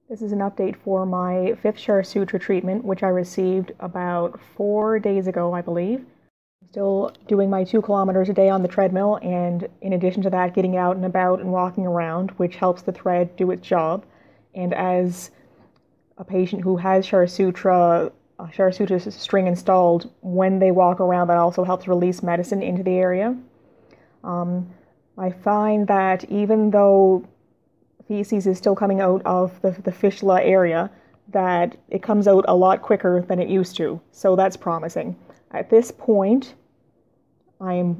This is an update for my fifth Kshar Sutra treatment, which I received about 4 days ago, I believe. I'm still doing my 2 kilometers a day on the treadmill, and in addition to that, getting out and about and walking around, which helps the thread do its job. And as a patient who has Kshar Sutra string installed, when they walk around, that also helps release medicine into the area. I find that even though feces is still coming out of the fistula area, that it comes out a lot quicker than it used to. So that's promising. At this point, I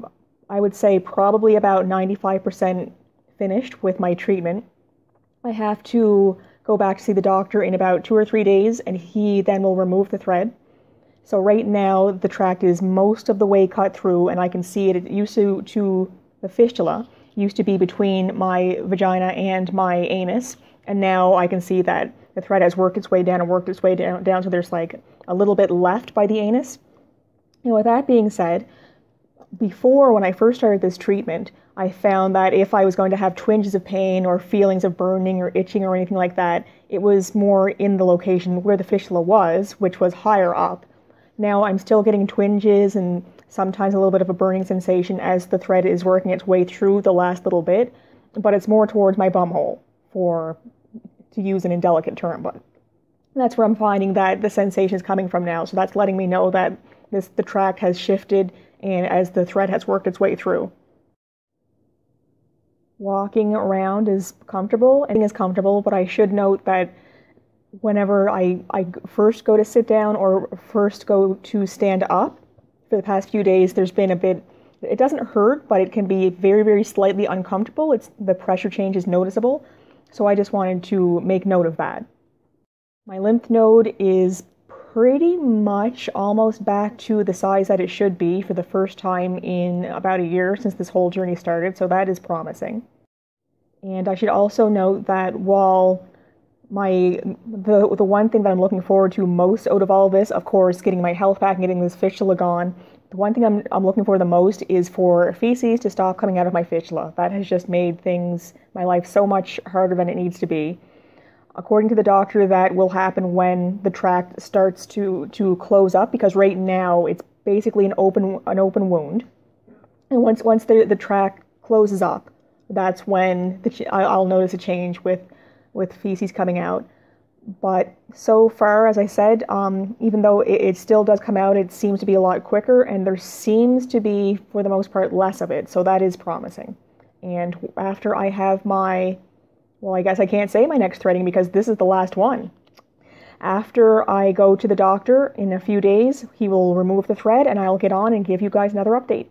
would say probably about 95% finished with my treatment. I have to go back to see the doctor in about 2 or 3 days, and he then will remove the thread. So right now, the tract is most of the way cut through, and I can see it. It used to the fistula used to be between my vagina and my anus, and now I can see that the thread has worked its way down and worked its way down, so there's like a little bit left by the anus. And with that being said, before, when I first started this treatment, I found that if I was going to have twinges of pain or feelings of burning or itching or anything like that, it was more in the location where the fistula was, which was higher up. Now I'm still getting twinges and sometimes a little bit of a burning sensation as the thread is working its way through the last little bit, but it's more towards my bumhole, to use an indelicate term, but that's where I'm finding that the sensation is coming from now. So that's letting me know that the tract has shifted and as the thread has worked its way through. Walking around is comfortable. Everything is comfortable, but I should note that whenever I first go to sit down or first go to stand up, for the past few days, there's been a bit, it doesn't hurt, but it can be very, very slightly uncomfortable. The pressure change is noticeable. So I just wanted to make note of that. My lymph node is pretty much almost back to the size that it should be for the first time in about a year since this whole journey started. So that is promising. And I should also note that while the one thing that I'm looking forward to most out of all this, of course, getting my health back and getting this fistula gone, the one thing I'm looking for the most is for feces to stop coming out of my fistula. That has just made my life so much harder than it needs to be. According to the doctor, that will happen when the tract starts to close up, because right now it's basically an open wound. And once the tract closes up, that's when I'll notice a change with feces coming out. But so far, as I said, even though it still does come out, it seems to be a lot quicker, and there seems to be, for the most part, less of it. So that is promising. And after I have I guess I can't say my next threading because this is the last one. After I go to the doctor in a few days, he will remove the thread, and I'll get on and give you guys another update.